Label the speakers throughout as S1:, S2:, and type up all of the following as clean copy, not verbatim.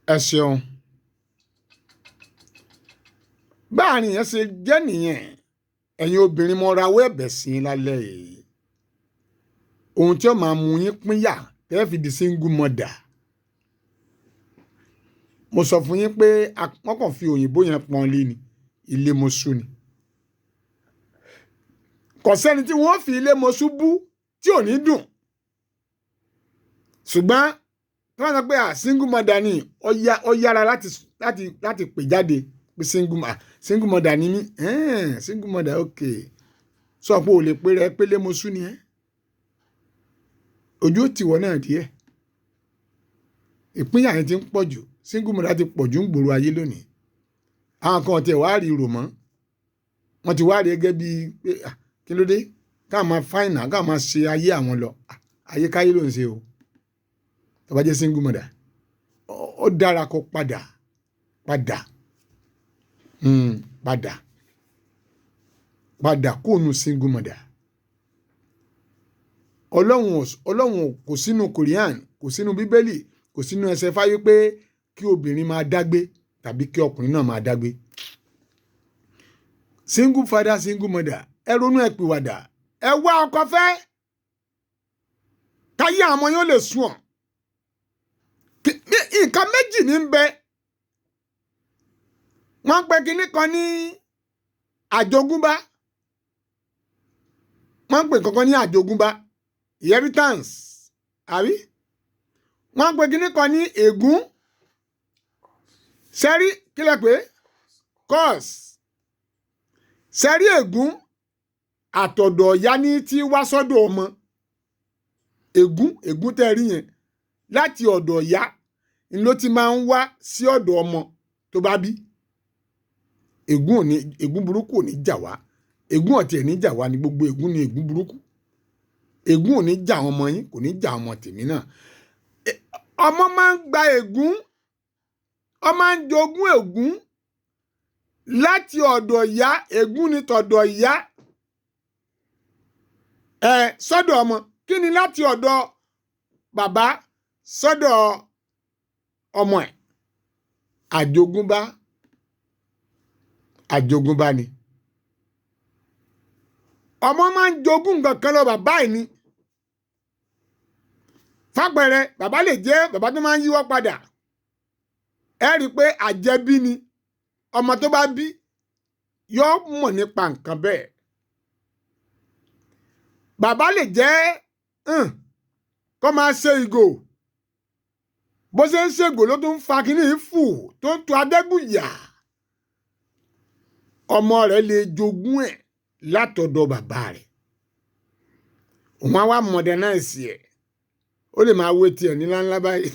S1: ẹ ṣeun báàrin yẹn ṣe jẹ́ nìyẹn ẹ̀yin obìnrin mo rawọ́ ẹ̀bẹ̀ sí i lálẹ́ yìí ohun tí ó máa mú yín pínyà tẹ́ fi di single mother mo sọ fún yín pé wọ́n kàn fi òyìnbó yẹn pọ́n lé ní ilé mọ́ṣú ni kò sẹ́ni tí wọ́n fi ilé mọ́ṣú bú tí ò ní dùn ṣùgbọ́n tí wọ́n sọ pé single mother ni ó yára láti pè jáde pé single mother ni mí single mother ok sọ pé ò lè pé rẹ pé ilé mọ́ṣú ni ẹ́ ojú ò tìwọ́ náà díẹ̀ ìpínyà yẹn ti ń pọ̀ jù single mother ti pọ̀ jù ń gbòòrò ayé lónìí àwọn kan tẹ̀ wá rí rò mọ́ wọ́n ti wá rí gẹ́gẹ́ bíi pé kí ló dé káà máa fáìnà káà máa ṣe ayé àwọn lọ ayé káyé ló ń ṣe o tó bá jẹ́ single mother ó dára kó padà kó nu single mother ọlọ́run kò sínú Quran kò sínú bíbélì kò sínú ẹsẹ̀ fáyé pé kí obìnrin máa dágbé tàbí kí ọkùnrin náà máa dágbé single father single mother ẹ ronú ẹ pìwàdà ẹ wá ọkọ fẹ́ káyé àwọn yóò lè sùn ọ nǹkan méjì ní ń bẹ wọ́n pè kinní kan ní àjogúnbá wọ́n pè kankan ní àjogúnbá inheritance àbí wọ́n pè kinní kan ní ègún sẹ́rí kílẹ̀ pé curse sẹ́rí ègún àtọ̀dọ̀ ọ̀yá ní tí wá sọ́dọ̀ ọmọ ègún tẹ́ rí yẹn láti ọ̀dọ̀ ọ̀yá ni ló ti máa ń wá sí ọ̀dọ̀ ọmọ tó bá bí ègún burúkú ò ní jà wá ègún ọ̀tí ẹ̀ ní jà wá ní gbogbo ègún ni ègún burúkú ègún ò ní jà àwọn ọmọ yín kò ní jà ọmọ tèmi náà ọmọ máa ń gba ègún ọmọ máa ń jogún ègún láti ọ̀dọ̀ ìyá ègún ni tọ̀dọ̀ ìyá sọ́dọ̀ ọmọ kí ni láti ọ̀dọ̀ bàbá sọ́dọ̀ ọmọ ẹ̀ àjogúnbá ni ọmọ máa ń jogún nǹkan kan lọ bàbá ẹ̀ ni fàpẹẹrẹ bàbá lè jẹ́ bàbá tó máa ń yíwọ́ padà ẹ rí i pé àjẹbí ni ọmọ tó bá bí yóò mọ̀ nípa nǹkan bẹ́ẹ̀ bàbá lè jẹ́ kó máa ṣe ìgò bó ṣe ń ṣègò ló tún ń fa kínní fù tó ń tu adẹ́gùn yà ọmọ rẹ̀ lè jogún ẹ̀ látọ̀dọ̀ bàbá rẹ̀ òun á wá modernize ẹ̀ ó lè máa wé tiẹ̀ ní ńláńlá báyìí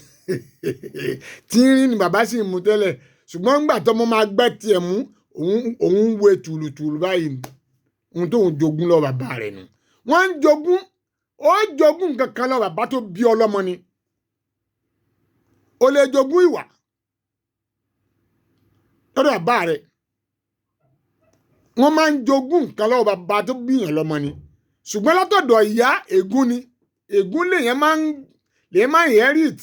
S1: tí ń rí ni bàbá sì ń mu tẹ́lẹ̀ ṣùgbọ́n ńgbà tọ́mọ máa gbẹ́ tiẹ̀ mú òun ń wé tùlùtùlù báyìí ohun tóun jogún lọ bàbá rẹ̀ nù wọ́n ń jogún ó jogún nǹkan kan lọ bàbá tó bí ọlọ́mọ ni ó lè jogún ìwà lọ́dọ̀ bàbá rẹ̀ wọ́n máa ń jogún nǹkan lọ́wọ́ bàbá tó bíyàn lọ́mọ ni ṣùgbọ́n látọ̀dọ̀ ìyá ègún ni ègún lèyẹn máa ń inherit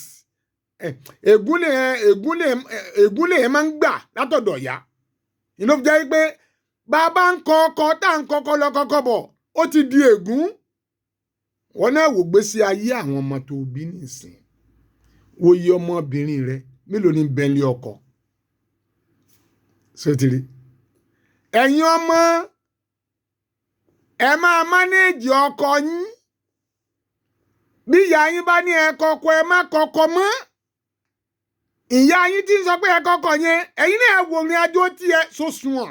S1: ègún lèyẹn máa ń gbà látọ̀dọ̀ ìyá ìlú fi jẹ́ pé bàbá ń kọ ọkọ tá à ń kọ́kọ́ lọ kọ́kọ́ bọ̀ ó ti di ègún wọn náà wò gbésí ayé àwọn ọmọ tó bí nìsín wo iye ọmọbìnrin rẹ mélòó ní bẹ́ńlẹ̀ ọkọ sotiri ẹ̀yin ọmọ ẹ máa mánéèjì ọkọ yín bí ìyá yín bá ní ẹ kọ́kọ́ ẹ má kọ́kọ́ mọ́ ìyá yín tí ń sọ pé ẹ kọ́kọ́ yẹn ẹ̀yin náà wò ní ajó tí ẹ sọ́sùn ọ̀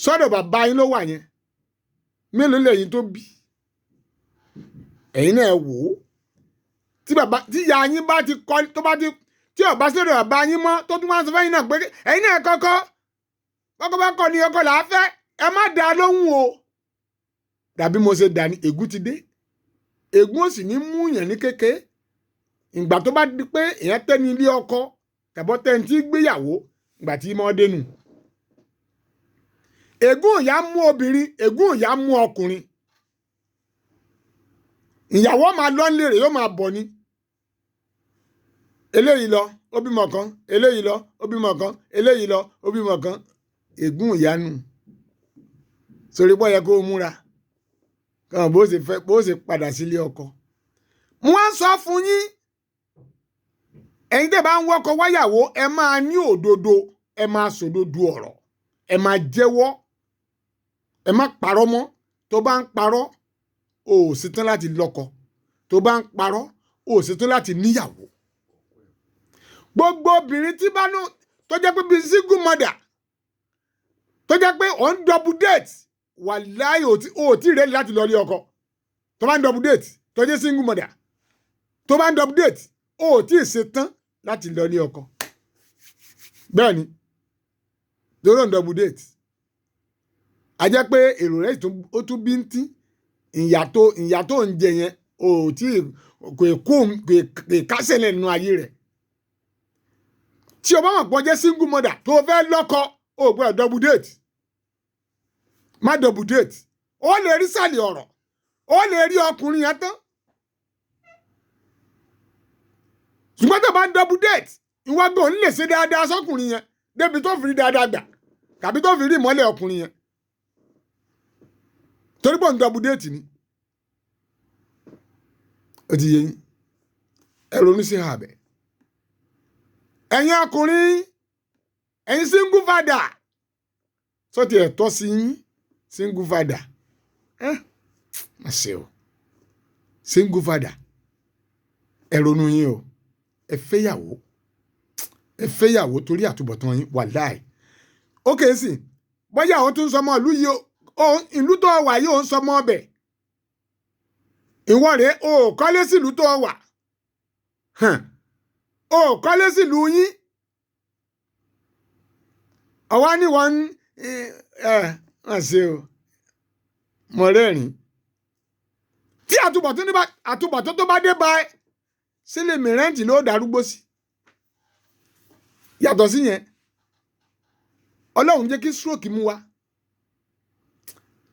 S1: sọ́dọ̀ bàbá yín ló wà yẹn mélòó lẹ́yìn tó bí ẹ̀yin náà wò ó tí ìyá yín bá ti kọ́ tó bá ti tí ọba sọ́dọ̀ bàbá yín mọ́ tó tún máa ń sọ fẹ́yìn náà pé ẹ̀yin náà kọ́kọ́ bá kọ́ ni ọkọ là á fẹ́ ẹ má dá lóhùn o dàbí mo ṣe dà ní ègún ti dé ègún ò sì ní mú yàn ní kéke ìgbà tó bá di pé èèyàn tẹ́ni ilé ọkọ tàbọ̀ tẹ́ni tí gbéyàwó ìgbà tí mọ́ dénú ègún ìyá mú obìnrin ègún ìyá mú ọkùnrin ìyàwó máa lọ nílé rẹ̀ yóò máa bọ̀ ni eléyìí lọ ó bímọ kan eléyìí lọ ó bímọ kan eléyìí lọ ó bímọ kan ègún ìyanu sórí bọ́ yẹ kó o múra kàn bó ṣe padà sílé ọkọ. mo wá ń sọ fún yín ẹ̀yin tẹ́ bá ń wọ́kọ wáyàwó ẹ máa ní òdodo ẹ máa sòdodo ọ̀rọ̀ ẹ máa jẹ́wọ́ ẹ má parọ́ mọ́ tó bá ń parọ́ o ò ṣetán láti lọ́kọ tó bá ń parọ́ o ò ṣetán láti níyàwó. gbogbo obìnrin tí bá tó jẹ́ pé bíi single mother tó jẹ́ pé on double date wàláhì o ò tí ì rẹ́ni láti lọ lé ọkọ tó bá ń double date tó jẹ́ single mother tó bá ń double date o ò tí ì ṣetán láti lọ lé ọkọ bẹ́ẹ̀ ni lórí on double date a jẹ́ pé èrò rẹ̀ ó tún bí ń tí ìyà tó ń jẹ yẹn o ò tí kò kásẹ̀ nínú ayé rẹ̀ tí o bá mọ̀ pọ̀ jẹ́ single mother tó fẹ́ lọ́kọ o gbọ́dọ̀ double date má double date ó lè rí sàlẹ̀ ọ̀rọ̀ ó lè rí ọkùnrin yẹn tán ṣùgbọ́n tó bá ń double date ìwọ gbọ́n ń lè ṣe dáadáa sọ́kùnrin yẹn débi tó fi rí dáadáa gbà tàbí tó fi rí ìmọ́lẹ̀ ọkùnrin yẹn torí pọ̀ ń double date ni ó ti yé yín ẹ ronú sí àbẹ̀ ẹ̀yin ọkùnrin ẹ̀yin single father sọ́tì ẹ̀tọ́ sí yín single father má ṣe o single father ẹ ronú yín o ẹ fẹ́yàwó torí àtúbọ̀tán yín wàláì ó kèé sì bóyá àwọn tó ń sọmọ ìlú yìí ìlú tó wà yìí ò ń sọmọ ọbẹ̀ ìwọ rèé o kọ́lé sílùú tó wà o kọ́lé sílùú yín ọwọ́ ni wọ́n wọ́n ṣe o mọ̀ rẹ́rìn tí àtúbọ̀tán tó bá dé bá ẹ sílẹ̀ mìíràn ló darúgbó sí yàtọ̀ sí yẹn ọlọ́run jẹ́ kí stroke mú wa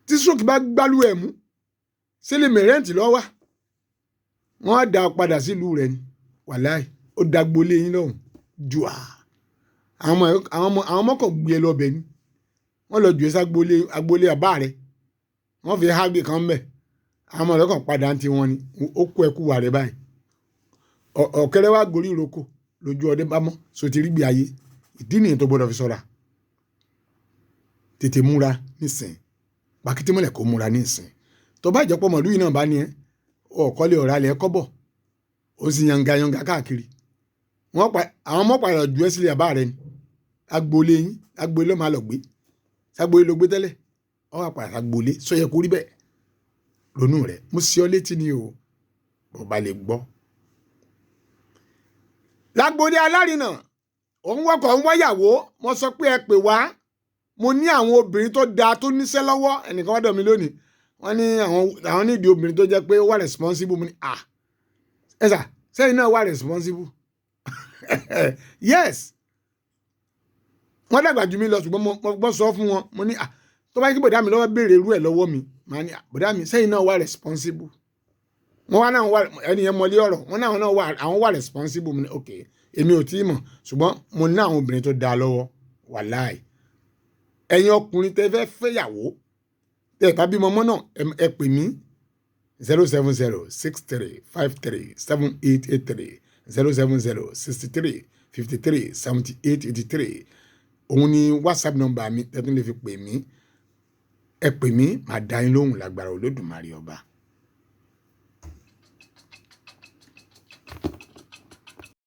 S1: tí stroke bá gbálù ẹ̀ mú sílẹ̀ mìíràn lọ́wọ́ wọ́n á dá padà sílùú rẹ̀ ni wàláì ó dagbolé yín lọ́hùn jù á àwọn ọmọ kan gbé e lọ́bẹ̀ ni wọ́n lọ jù ẹ́ agbolé àbá rẹ̀ wọ́n fi hábì kan bẹ̀ àwọn ọmọ rẹ̀ kàn padà ń ti wọn ni ó kú ẹkú wà rẹ̀ báyìí ọ̀kẹ́rẹ́ wá gorí ìrókò lójú ọdẹ bá mọ́ sotiri gbé ayé ìdí nìyẹn tó gbọdọ̀ fi ṣọ́ra tètè múra nísìn pàkìtì mọ́lẹ̀ kó múra nísìn tó bá ìjọpọ̀ mọ̀lú yìí náà bá ní ẹ ọ̀kọ́lé ọ̀rá lẹ̀ kọ́bọ̀ ó sì yanga káàkiri àwọn ọmọ padà ju ẹ sílẹ̀ àbá rẹ ni agboolé ló máa lọ gbé sagboolé ló gbé tẹ́lẹ̀ ọ wà padà sagboolé sọ yẹ kó rí bẹ́ẹ̀ ronú rẹ mo sí ọ létí ni o bó ba lè gbọ́. lágboolé alárinà òun wọkọ̀ ń wáyàwó mo sọ pé ẹ pè wá mo ní àwọn obìnrin tó dáa tó níṣẹ́ lọ́wọ́ ẹnìkan wá dọ̀ mí lónìí wọ́n ní àwọn nídìí obìnrin tó jẹ́ pé ó wà responsible mo ní ẹ sà sẹ́yìn náà wà responsible yes wọ́n dàgbà jù mí lọ ṣùgbọ́n mo gbọ́ sọ fún wọn mo ní tó bá yẹ kí bọ̀dá mi lọ́wọ́ béèrè irú ẹ̀ lọ́wọ́ mi màá ní bọ̀dá mi sẹ́yìn náà wà responsible wọ́n wá náà wà ẹnìyẹn mọ́lé ọ̀rọ̀ wọ́n náà àwọn wà responsible mo ní ok èmi ò tí ì mọ̀ ṣùgbọ́n mo ní àwọn obìnrin tó dáa lọ́wọ́ wàláì ẹ̀yin ọkùnrin tẹ́ fẹ́ fẹ́yàwó tẹ́ bá bímọ mọ́ náà ẹ pè mí 07063537883 07063537883 òun ni whatsapp number mi tẹ́tún lè fi pè mí ẹ pè mí màá dá yín lóhùn lágbára Olódùmarè ọba.